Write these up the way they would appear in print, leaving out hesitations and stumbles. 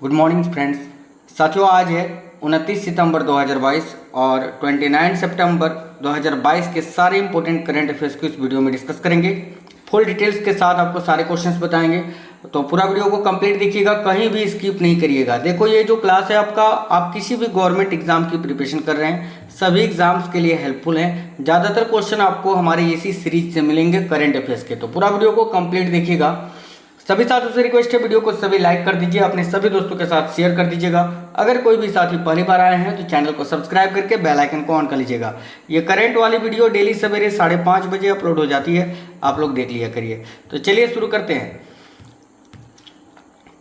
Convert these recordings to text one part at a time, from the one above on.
Good morning friends. साथियों, आज है 29 सितंबर 2022 और 29 सितंबर 2022 के सारे इंपॉर्टेंट करंट अफेयर्स को इस वीडियो में डिस्कस करेंगे। फुल डिटेल्स के साथ आपको सारे क्वेश्चंस बताएंगे, तो पूरा वीडियो को कंप्लीट देखिएगा, कहीं भी स्किप नहीं करिएगा। देखो, ये जो क्लास है आपका, आप किसी भी गवर्नमेंट एग्जाम की प्रिपरेशन कर रहे हैं, सभी एग्जाम्स के लिए हेल्पफुल है। ज़्यादातर क्वेश्चन आपको हमारे इसी सीरीज से मिलेंगे करंट अफेयर्स के, तो पूरा वीडियो को कंप्लीट देखिएगा। सभी साथियों से रिक्वेस्ट है, वीडियो को सभी लाइक कर दीजिए, अपने सभी दोस्तों के साथ शेयर कर दीजिएगा। अगर कोई भी साथी पहली बार आए हैं तो चैनल को सब्सक्राइब करके बेल आइकन को ऑन कर लीजिएगा। ये करंट वाली वीडियो डेली सवेरे 5:30 बजे अपलोड हो जाती है, आप लोग देख लिया करिए। तो चलिए शुरू करते हैं।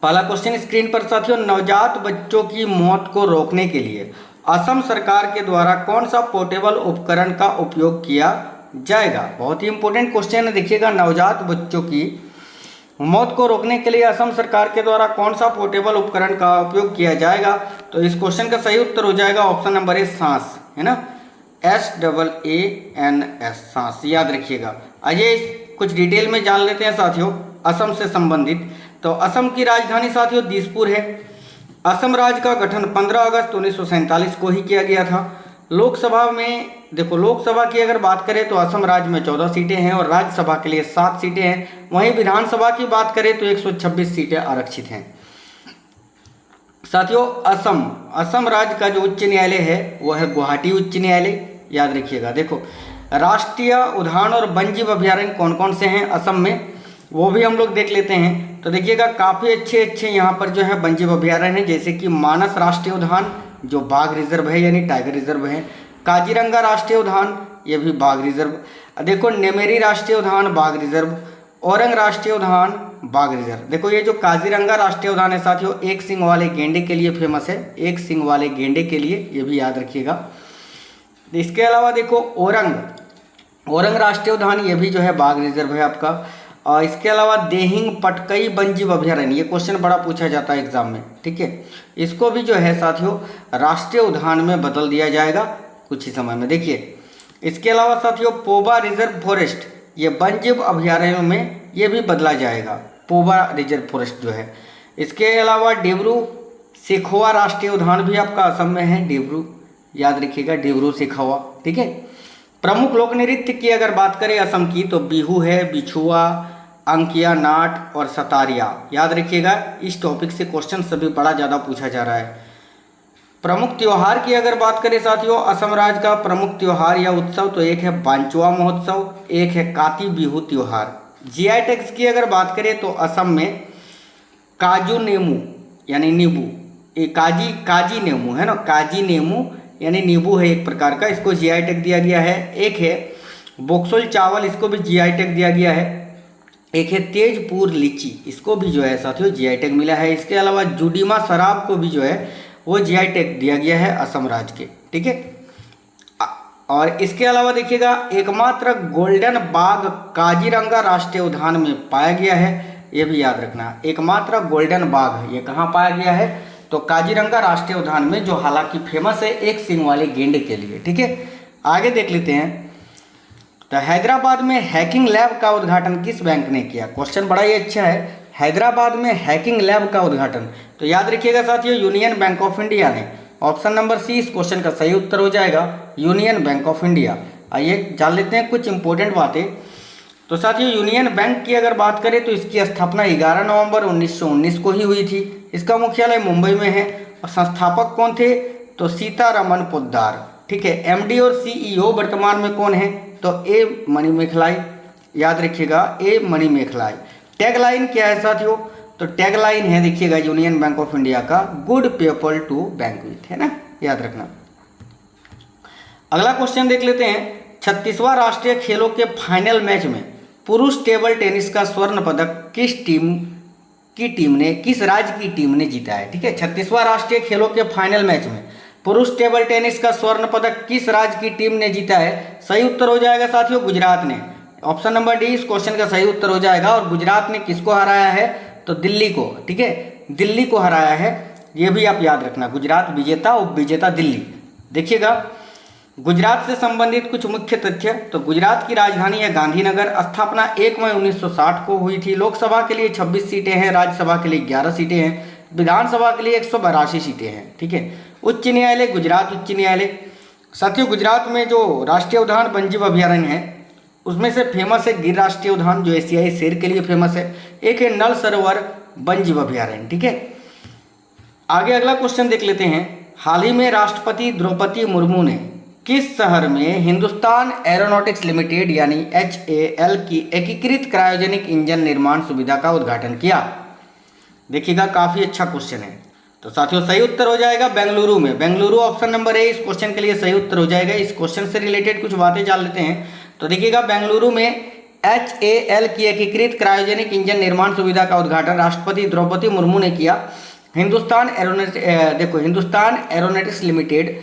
पहला क्वेश्चन स्क्रीन पर साथियों, नवजात बच्चों की मौत को रोकने के लिए असम सरकार के द्वारा कौन सा पोर्टेबल उपकरण का उपयोग किया जाएगा? बहुत ही इंपॉर्टेंट क्वेश्चन है, देखिएगा। नवजात बच्चों की मौत को रोकने के लिए असम सरकार के द्वारा कौन सा पोर्टेबल उपकरण का उपयोग किया जाएगा? तो इस क्वेश्चन का सही उत्तर हो जाएगा ऑप्शन नंबर ए, सांस, है ना, SAANS, सांस, याद रखिएगा। आइए कुछ डिटेल में जान लेते हैं साथियों असम से संबंधित। तो असम की राजधानी साथियों दिसपुर है। असम राज्य का गठन 15 अगस्त 1947 को ही किया गया था। लोकसभा में देखो, लोकसभा की अगर बात करें तो असम राज्य में 14 सीटें हैं और राज्यसभा के लिए 7 सीटें हैं। वहीं विधानसभा की बात करें तो 126 सीटें आरक्षित हैं। साथियों, असम राज्य का जो उच्च न्यायालय है वो है गुवाहाटी उच्च न्यायालय, याद रखिएगा। देखो, राष्ट्रीय उद्यान और वन्यजीव अभ्यारण्य कौन कौन से हैं असम में, वो भी हम लोग देख लेते हैं। तो देखिएगा, काफ़ी अच्छे यहाँ पर जो है वन्यजीव अभ्यारण्य है, जैसे कि मानस राष्ट्रीय उद्यान जो बाघ रिजर्व है यानी टाइगर रिजर्व है, काजीरंगा राष्ट्रीय उद्यान ये भी बाघ रिजर्व, देखो नेमेरी राष्ट्रीय उद्यान बाघ रिजर्व, औरंग राष्ट्रीय उद्यान बाघ रिजर्व। देखो, ये जो काजीरंगा राष्ट्रीय उद्यान है साथियों, एक सींग वाले गेंडे के लिए फेमस है, एक सींग वाले गेंडे के लिए, ये भी याद रखिएगा। इसके अलावा देखो औरंग राष्ट्रीय उद्यान ये भी जो है बाघ रिजर्व है आपका। और इसके अलावा देहिंग पटकई वन्यजीव अभ्यारण्य, ये क्वेश्चन बड़ा पूछा जाता है एग्जाम में, ठीक है। इसको भी जो है साथियों राष्ट्रीय उद्यान में बदल दिया जाएगा कुछ ही समय में, देखिए। इसके अलावा साथियों पोबा रिजर्व फॉरेस्ट, ये वन्यजीव अभ्यारण्यों में ये भी बदला जाएगा, पोबा रिजर्व फॉरेस्ट जो है। इसके अलावा डिब्रू सेखोवा राष्ट्रीय उद्यान भी आपका असम में है, डिब्रू, याद रखिएगा, डिब्रू सेखोवा, ठीक है। प्रमुख लोक नृत्य की अगर बात करें असम की तो बिहू है, बिछुआ, अंकिया नाट और सतारिया, याद रखिएगा। इस टॉपिक से क्वेश्चन सभी बड़ा ज़्यादा पूछा जा रहा है। प्रमुख त्योहार की अगर बात करें साथियों, असम राज्य का प्रमुख त्योहार या उत्सव तो एक है बांचुआ महोत्सव, एक है काती बिहू त्योहार। GI टैग्स की अगर बात करें तो असम में काजू नेमू यानी नींबू, ये काजी नेमू है ना, काजी नेमू यानी नींबू है एक प्रकार का, इसको GI टैग दिया गया है। एक है बोक्सोल चावल, इसको भी GI टैग दिया गया है। एक है तेजपुर लीची, इसको भी जो है साथियों GI टैग मिला है। इसके अलावा जुडीमा शराब को भी जो है वो GI टैग दिया गया है असम राज्य के, ठीक है। और इसके अलावा देखिएगा, एकमात्र गोल्डन बाघ काजीरंगा राष्ट्रीय उद्यान में पाया गया है, ये भी याद रखना। एकमात्र गोल्डन बाघ ये कहाँ पाया गया है? तो काजीरंगा राष्ट्रीय उद्यान में, जो हालांकि फेमस है एक सींग वाले गेंडे के लिए, ठीक है। आगे देख लेते हैं। तो हैदराबाद में हैकिंग लैब का उद्घाटन किस बैंक ने किया? क्वेश्चन बड़ा ही अच्छा है, हैदराबाद में हैकिंग लैब का उद्घाटन, तो याद रखिएगा साथियों यूनियन बैंक ऑफ इंडिया ने। ऑप्शन नंबर सी इस क्वेश्चन का सही उत्तर हो जाएगा, यूनियन बैंक ऑफ इंडिया। आइए जान लेते हैं कुछ इंपॉर्टेंट बातें। तो साथियों यूनियन बैंक की अगर बात करें तो इसकी स्थापना 11 नवंबर 1919 को ही हुई थी। इसका मुख्यालय मुंबई में है। और संस्थापक कौन थे? तो सीतारमन पोद्दार, ठीक है। MD और CEO वर्तमान में कौन है? तो A मणिमेखलाई, याद रखिएगा, A मणिमेखलाई। टैगलाइन क्या है साथियों? तो टैगलाइन है देखिएगा यूनियन बैंक ऑफ इंडिया का, good people to bank with, है ना, याद रखना। अगला क्वेश्चन देख लेते हैं। 36वां राष्ट्रीय खेलों के फाइनल मैच में पुरुष टेबल टेनिस का स्वर्ण पदक किस राज्य की टीम ने जीता है? ठीक है, 36वां राष्ट्रीय खेलों के फाइनल मैच में पुरुष टेबल टेनिस का स्वर्ण पदक किस राज्य की टीम ने जीता है? सही उत्तर हो जाएगा साथियों गुजरात ने। ऑप्शन नंबर डी इस क्वेश्चन का सही उत्तर हो जाएगा। और गुजरात ने किसको हराया है? तो दिल्ली को, ठीक है, दिल्ली को हराया है, ये भी आप याद रखना। गुजरात विजेता, उप विजेता दिल्ली। देखिएगा गुजरात से संबंधित कुछ मुख्य तथ्य। तो गुजरात की राजधानी है गांधीनगर। स्थापना 1 मई 1960 को हुई थी। लोकसभा के लिए 26 सीटें हैं, राज्यसभा के लिए 11 सीटें हैं। विधानसभा के लिए 182 सीटें हैं। ठीक है। उच्च न्यायालय गुजरात उच्च न्यायालय। साथियों गुजरात में जो राष्ट्रीय उद्यान वन्यजीव अभयारण्य है उसमें से फेमस है गिर राष्ट्रीय उद्यान जो एशियाई शेर के लिए फेमस है, एक है नल सरोवर वन्यजीव अभयारण्य। ठीक है। आगे अगला क्वेश्चन देख लेते हैं। हाल ही में राष्ट्रपति द्रौपदी मुर्मू ने किस शहर में हिंदुस्तान एरोनॉटिक्स लिमिटेड यानी HAL की एकीकृत क्रायोजेनिक इंजन निर्माण सुविधा का उद्घाटन किया? देखिएगा काफी अच्छा क्वेश्चन है। तो साथियों सही उत्तर हो जाएगा बेंगलुरु में। बेंगलुरु ऑप्शन नंबर ए इस क्वेश्चन के लिए सही उत्तर हो जाएगा। इस क्वेश्चन से रिलेटेड कुछ बातें जान लेते हैं। तो देखिएगा बेंगलुरु में HAL की एकीकृत क्रायोजेनिक इंजन निर्माण सुविधा का उद्घाटन राष्ट्रपति द्रौपदी मुर्मू ने किया। हिंदुस्तान एरोनॉटिक्स लिमिटेड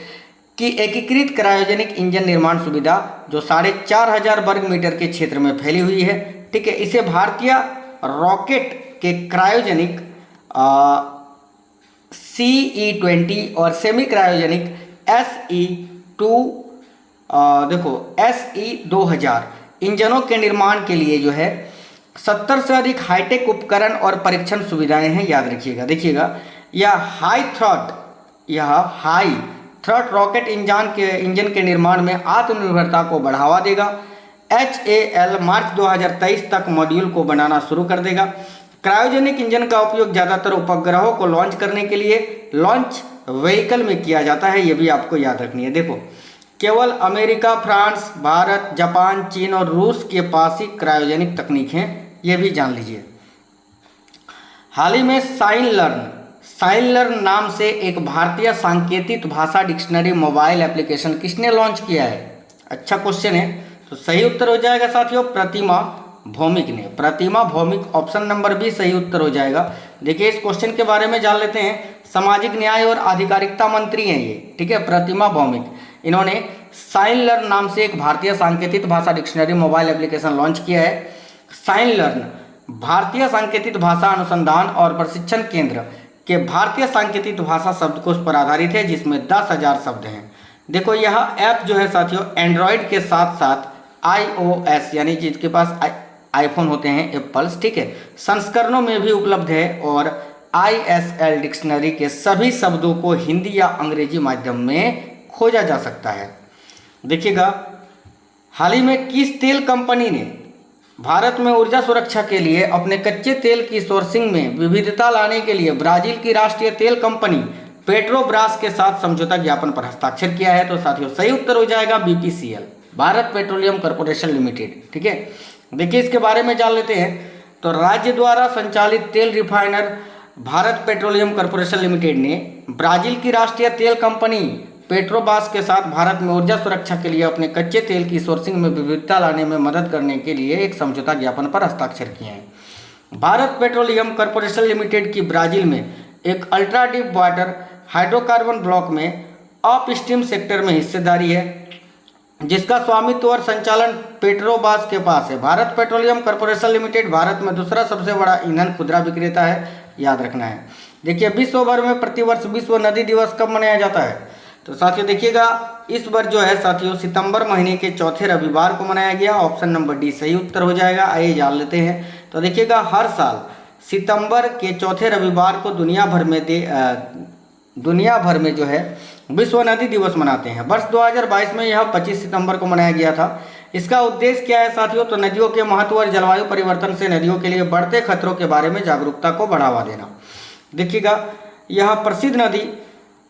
की एकीकृत क्रायोजेनिक इंजन निर्माण सुविधा जो 4500 वर्ग मीटर के क्षेत्र में फैली हुई है। ठीक है। इसे भारतीय रॉकेट के क्रायोजेनिक CE-20 और सेमी क्रायोजेनिक SE-2000 इंजनों के निर्माण के लिए जो है 70 से अधिक हाईटेक उपकरण और परीक्षण सुविधाएं हैं। याद रखिएगा। देखिएगा यह हाई थ्रस्ट रॉकेट इंजन के निर्माण में आत्मनिर्भरता को बढ़ावा देगा। HAL मार्च 2023 तक मॉड्यूल को बनाना शुरू कर देगा। क्रायोजेनिक इंजन का उपयोग ज़्यादातर उपग्रहों को लॉन्च करने के लिए लॉन्च व्हीकल में किया जाता है। ये भी आपको याद रखनी है। देखो केवल अमेरिका, फ्रांस, भारत, जापान, चीन और रूस के पास ही क्रायोजेनिक तकनीक है, ये भी जान लीजिए। हाल ही में साइन लर्न नाम से एक भारतीय सांकेतिक भाषा डिक्शनरी मोबाइल एप्लीकेशन किसने लॉन्च किया है? अच्छा क्वेश्चन है। तो सही उत्तर हो जाएगा साथियों प्रतिमा भौमिक ने। प्रतिमा भौमिक ऑप्शन नंबर बी सही उत्तर हो जाएगा। देखिए इस क्वेश्चन के बारे में जान लेते हैं। सामाजिक न्याय और आधिकारिकता मंत्री हैं ये। ठीक है। प्रतिमा भौमिक इन्होंने साइन लर्न नाम से एक भारतीय सांकेतिक भाषा डिक्शनरी मोबाइल एप्लीकेशन लॉन्च किया है। साइन लर्न भारतीय सांकेतिक भाषा अनुसंधान और प्रशिक्षण केंद्र के भारतीय सांकेतिक भाषा शब्दकोश पर आधारित है जिसमें 10,000 शब्द हैं। देखो यह ऐप जो है साथियों एंड्रॉयड के साथ साथ iOS यानी जिसके पास आईफोन होते हैं एप्पल्स, ठीक है, संस्करणों में भी उपलब्ध है और ISL डिक्शनरी के सभी शब्दों को हिंदी या अंग्रेजी माध्यम में खोजा जा सकता है। देखिएगा हाल ही में किस तेल कंपनी ने भारत में ऊर्जा सुरक्षा के लिए अपने कच्चे तेल की सोर्सिंग में विविधता लाने के लिए ब्राजील की राष्ट्रीय तेल कंपनी पेट्रोब्रास के साथ समझौता ज्ञापन पर हस्ताक्षर किया है? तो साथियों सही उत्तर हो जाएगा BPCL, Bharat petroleum corporation limited. ठीक है। देखिए इसके बारे में जान लेते हैं। तो राज्य द्वारा संचालित तेल refiner Bharat petroleum corporation limited ने ब्राजील की राष्ट्रीय तेल कंपनी पेट्रोब्रास के साथ भारत में ऊर्जा सुरक्षा के लिए अपने कच्चे तेल की सोर्सिंग में विविधता लाने में मदद करने के लिए एक समझौता ज्ञापन पर हस्ताक्षर किए हैं। भारत पेट्रोलियम कॉर्पोरेशन लिमिटेड की ब्राजील में एक ultra deep water hydrocarbon block में अपस्ट्रीम सेक्टर में हिस्सेदारी है जिसका स्वामित्व और संचालन पेट्रोब्रास के पास है। Bharat petroleum corporation limited Bharat में दूसरा सबसे बड़ा ईंधन खुदरा विक्रेता है। याद रखना है। देखिए विश्व भर में प्रतिवर्ष विश्व नदी दिवस कब मनाया जाता है? तो साथियों देखिएगा इस बार जो है साथियों सितंबर महीने के चौथे रविवार को मनाया गया। ऑप्शन नंबर डी सही उत्तर हो जाएगा। आइए जान लेते हैं। तो देखिएगा हर साल सितंबर के चौथे रविवार को दुनिया भर में जो है विश्व नदी दिवस मनाते हैं। वर्ष 2022 में यह 25 सितंबर को मनाया गया था। इसका उद्देश्य क्या है साथियों? तो नदियों के महत्व और जलवायु परिवर्तन से नदियों के लिए बढ़ते खतरों के बारे में जागरूकता को बढ़ावा देना। देखिएगा यह प्रसिद्ध नदी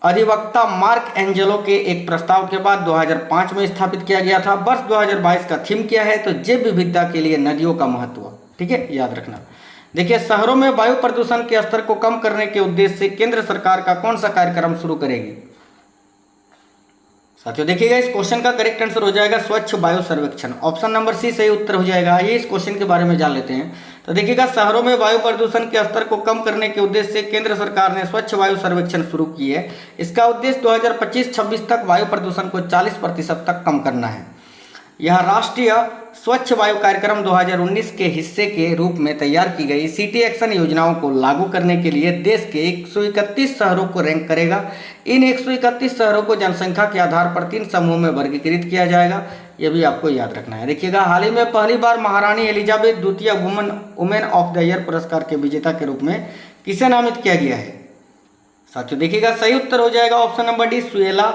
अधिवक्ता मार्क एंजेलो के एक प्रस्ताव के बाद 2005 में स्थापित किया गया था। वर्ष 2022 का थीम क्या है? तो जैव विविधता के लिए नदियों का महत्व। ठीक है, याद रखना। देखिए शहरों में वायु प्रदूषण के स्तर को कम करने के उद्देश्य से केंद्र सरकार का कौन सा कार्यक्रम शुरू करेगी? साथियों देखिएगा इस क्वेश्चन का करेक्ट आंसर हो जाएगा स्वच्छ वायु सर्वेक्षण। ऑप्शन नंबर सी सही उत्तर हो जाएगा। आइए इस क्वेश्चन के बारे में जान लेते हैं। तो देखिएगा शहरों में वायु प्रदूषण के स्तर को कम करने के उद्देश्य से केंद्र सरकार ने स्वच्छ वायु सर्वेक्षण शुरू की है। इसका उद्देश्य 2025-26 तक वायु प्रदूषण को 40% तक कम करना है। यह राष्ट्रीय स्वच्छ वायु कार्यक्रम 2019 के हिस्से के रूप में तैयार की गई सिटी एक्शन योजनाओं को लागू करने के लिए देश के 131 शहरों को रैंक करेगा। इन 131 शहरों को जनसंख्या के आधार पर 3 समूह में वर्गीकृत किया जाएगा। यह भी आपको याद रखना है। देखिएगा हाल ही में पहली बार महारानी एलिजाबेथ द्वितीय वुमेन ऑफ द ईयर पुरस्कार के विजेता के रूप में किसे नामित किया गया है? साथियों देखिएगा सही उत्तर हो जाएगा ऑप्शन नंबर डी, सुएला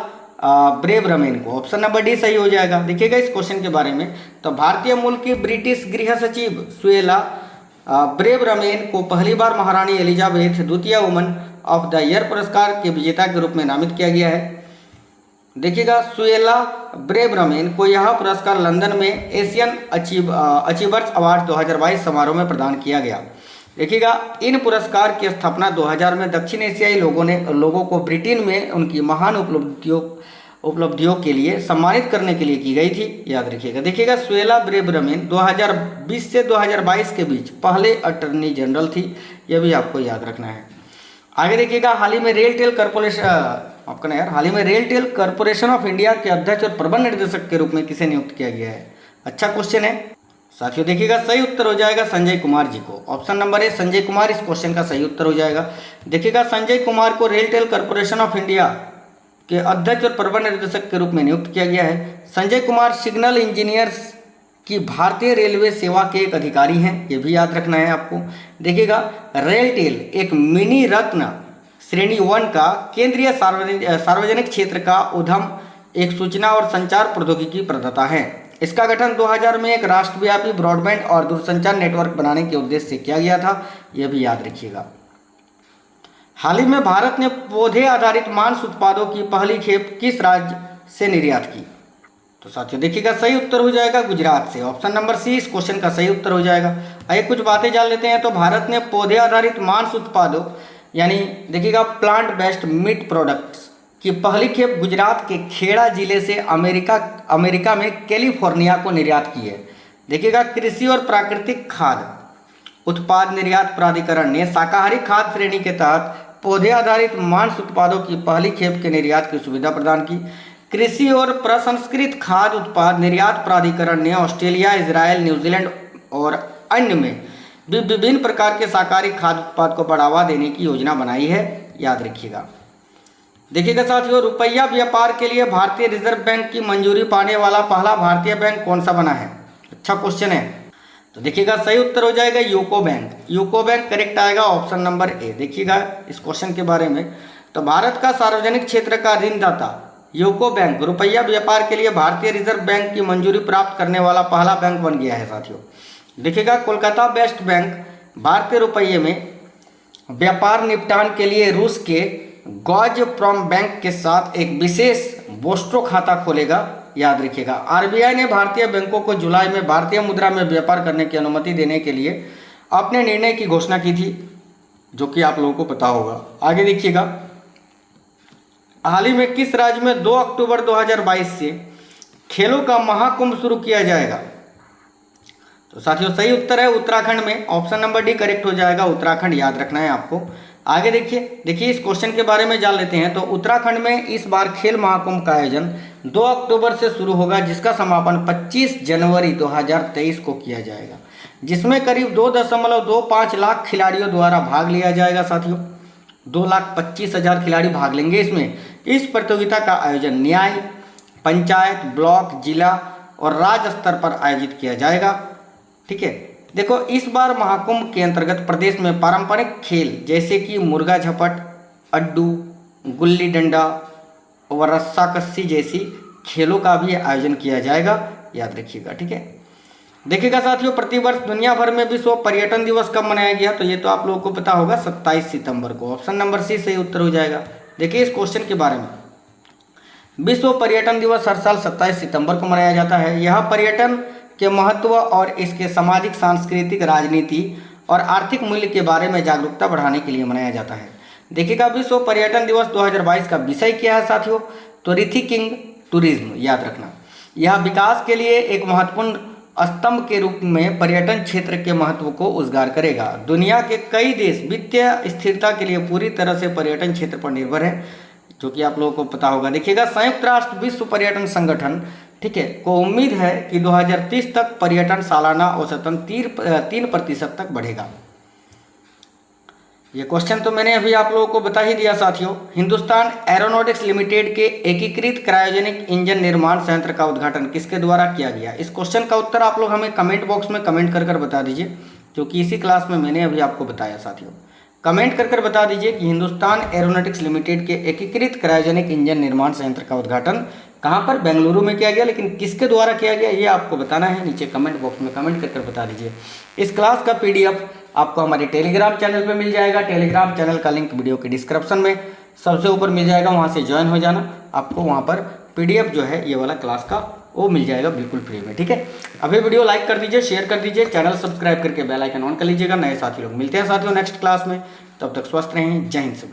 ब्रेबरमेन को। ऑप्शन नंबर डी सही हो जाएगा। देखिएगा इस क्वेश्चन के बारे में, तो भारतीय मूल की ब्रिटिश गृह सचिव सुएला ब्रेबरमेन को पहली बार महारानी एलिजाबेथ द्वितीय वुमन ऑफ द ईयर पुरस्कार के विजेता के रूप में नामित किया गया है। देखिएगा सुएला ब्रेबरमेन को यह पुरस्कार लंदन में एशियन अचीवर्स अवार्ड 2022 समारोह में प्रदान किया गया। देखिएगा इन पुरस्कार की स्थापना 2000 में दक्षिण एशियाई लोगों को ब्रिटेन में उनकी महान उपलब्धियों के लिए सम्मानित करने के लिए की गई थी, याद रखिएगा। देखिएगा सुएला ब्रेबरमेन 2020 से 2022 के बीच पहले अटॉर्नी जनरल थी, यह भी आपको याद रखना है। आगे देखिएगा हाल ही में रेलटेल कॉरपोरेशन ऑफ इंडिया के अध्यक्ष और प्रबंध निर्देशक के रूप में किसे नियुक्त किया गया है? अच्छा क्वेश्चन है साथियों। देखिएगा सही उत्तर हो जाएगा संजय कुमार जी को। Option number A Sanjay Kumar इस क्वेश्चन का सही उत्तर हो जाएगा। देखिएगा संजय कुमार को रेलटेल कॉरपोरेशन ऑफ इंडिया के अध्यक्ष और प्रबंध निर्देशक के रूप में नियुक्त किया गया है। संजय कुमार सिग्नल इंजीनियर्स की भारतीय रेलवे सेवा के एक अधिकारी हैं, ये भी याद रखना है आपको। देखिएगा रेलटेल एक मिनी रत्न श्रेणी 1 का केंद्रीय सार्वजनिक क्षेत्र का उद्यम एक सूचना और संचार प्रौद्योगिकी प्रदाता है। इसका गठन 2000 में एक राष्ट्रव्यापी ब्रॉडबैंड और दूरसंचार नेटवर्क बनाने के उद्देश्य से किया गया था, यह भी याद रखिएगा। हाल ही में भारत ने पौधे आधारित मांस उत्पादों की पहली खेप किस राज्य से निर्यात की? तो साथियों देखिएगा सही उत्तर हो जाएगा गुजरात से। ऑप्शन नंबर सी इस क्वेश्चन का सही उत्तर हो जाएगा। आइए कुछ बातें जान लेते हैं। तो भारत ने पौधे आधारित मांस उत्पादों यानी देखिएगा प्लांट बेस्ड मीट प्रोडक्ट्स की पहली खेप गुजरात के खेड़ा जिले से अमेरिका में कैलिफोर्निया को निर्यात की है। देखिएगा कृषि और प्राकृतिक खाद्य उत्पाद निर्यात प्राधिकरण ने शाकाहारी खाद्य श्रेणी के तहत पौधे आधारित मांस उत्पादों की पहली खेप के निर्यात की सुविधा प्रदान की। कृषि और प्रसंस्कृत खाद्य उत्पाद निर्यात प्राधिकरण ने ऑस्ट्रेलिया, इजराइल, न्यूजीलैंड और अन्य में भी विभिन्न प्रकार के शाकाहारी खाद्य उत्पाद को बढ़ावा देने की योजना बनाई है, याद रखिएगा। देखिएगा साथियों रुपया व्यापार के लिए भारतीय रिजर्व बैंक की मंजूरी पाने वाला पहला भारतीय बैंक कौन सा बना है? अच्छा क्वेश्चन है। तो देखिएगा सही उत्तर हो जाएगा UCO bank. UCO bank correct आएगा ऑप्शन नंबर ए। देखिएगा इस क्वेश्चन के बारे में, तो भारत का सार्वजनिक क्षेत्र का ऋणदाता यूको बैंक रुपया व्यापार के लिए भारतीय रिजर्व बैंक की मंजूरी प्राप्त करने वाला पहला बैंक बन गया है साथियों। देखिएगा कोलकाता बेस्ड बैंक भारतीय रुपये में व्यापार निपटान के लिए रूस के गॉज़प्रोम बैंक के साथ एक विशेष बोस्ट्रो खाता खोलेगा, याद रखिएगा। आरबीआई ने भारतीय बैंकों को जुलाई में भारतीय मुद्रा में व्यापार करने की अनुमति देने के लिए अपने निर्णय की घोषणा की थी, जो कि आप लोगों को पता होगा। आगे देखिएगा हाल ही में किस राज्य में 2 अक्टूबर 2022 से खेलों का महाकुंभ शुरू किया जाएगा? तो साथियों सही उत्तर है उत्तराखंड में। ऑप्शन नंबर डी करेक्ट हो जाएगा, उत्तराखंड याद रखना है आपको। आगे देखिए इस क्वेश्चन के बारे में जान लेते हैं। तो उत्तराखंड में इस बार खेल महाकुंभ का आयोजन 2 अक्टूबर से शुरू होगा, जिसका समापन 25 जनवरी 2023 को किया जाएगा, जिसमें करीब 2.25 लाख खिलाड़ियों द्वारा भाग लिया जाएगा साथियों। 2,25,000 खिलाड़ी भाग लेंगे इसमें। इस प्रतियोगिता का आयोजन न्याय, पंचायत, ब्लॉक, जिला और राज्य स्तर पर आयोजित किया जाएगा। ठीक है, देखो इस बार महाकुंभ के अंतर्गत प्रदेश में पारंपरिक खेल जैसे कि मुर्गा झपट, अड्डू, गुल्ली डंडा और रस्साकस्सी जैसी खेलों का भी आयोजन किया जाएगा, याद रखिएगा। ठीक है, देखिएगा साथियों प्रतिवर्ष दुनिया भर में विश्व पर्यटन दिवस कब मनाया गया? तो ये तो आप लोगों को पता होगा 27 सितंबर को। ऑप्शन नंबर सी सही उत्तर हो जाएगा। देखिए इस क्वेश्चन के बारे में, विश्व पर्यटन दिवस हर साल 27 सितंबर को मनाया जाता है। यह पर्यटन के महत्व और इसके सामाजिक, सांस्कृतिक, राजनीति और आर्थिक मूल्य के बारे में जागरूकता बढ़ाने के लिए मनाया जाता है। देखिएगा विश्व पर्यटन दिवस 2022 का विषय क्या है साथियों? तो रीथिंकिंग टूरिज्म, याद रखना। यह विकास के लिए एक महत्वपूर्ण स्तंभ के रूप में पर्यटन क्षेत्र के महत्व को उजागर करेगा। दुनिया के कई देश वित्तीय स्थिरता के लिए पूरी तरह से पर्यटन क्षेत्र पर निर्भर है, जो कि आप लोगों को पता होगा। देखिएगा संयुक्त राष्ट्र विश्व पर्यटन संगठन, ठीक है, को उम्मीद है कि 2030 तक पर्यटन सालाना औसतन 3% तक बढ़ेगा। ये क्वेश्चन तो मैंने अभी आप लोगों को बता ही दिया साथियों। हिंदुस्तान एरोनॉटिक्स लिमिटेड के एकीकृत क्रायोजेनिक इंजन निर्माण संयंत्र का उद्घाटन किसके द्वारा किया गया? इस क्वेश्चन का उत्तर आप लोग हमें कमेंट बॉक्स में कमेंट कर बता दीजिए, क्योंकि इसी क्लास में मैंने अभी आपको बताया साथियों। कमेंट कर बता दीजिए कि हिंदुस्तान एरोनॉटिक्स लिमिटेड के एकीकृत क्रायोजेनिक इंजन निर्माण संयंत्र का उद्घाटन कहाँ पर, बेंगलुरु में किया गया, लेकिन किसके द्वारा किया गया ये आपको बताना है। नीचे कमेंट बॉक्स में कमेंट कर बता दीजिए। इस क्लास का पीडीएफ आपको हमारे टेलीग्राम चैनल पे मिल जाएगा। टेलीग्राम चैनल का लिंक वीडियो के डिस्क्रिप्शन में सबसे ऊपर मिल जाएगा, वहाँ से ज्वाइन हो जाना। आपको वहाँ पर पीडीएफ जो है ये वाला क्लास का वो मिल जाएगा बिल्कुल फ्री में, ठीक है। अभी वीडियो लाइक कर दीजिए, शेयर कर दीजिए, चैनल सब्सक्राइब करके बेल आइकन ऑन कर लीजिएगा। नए साथी लोग मिलते हैं साथियों नेक्स्ट क्लास में, तब तक स्वस्थ रहें। जय हिंद।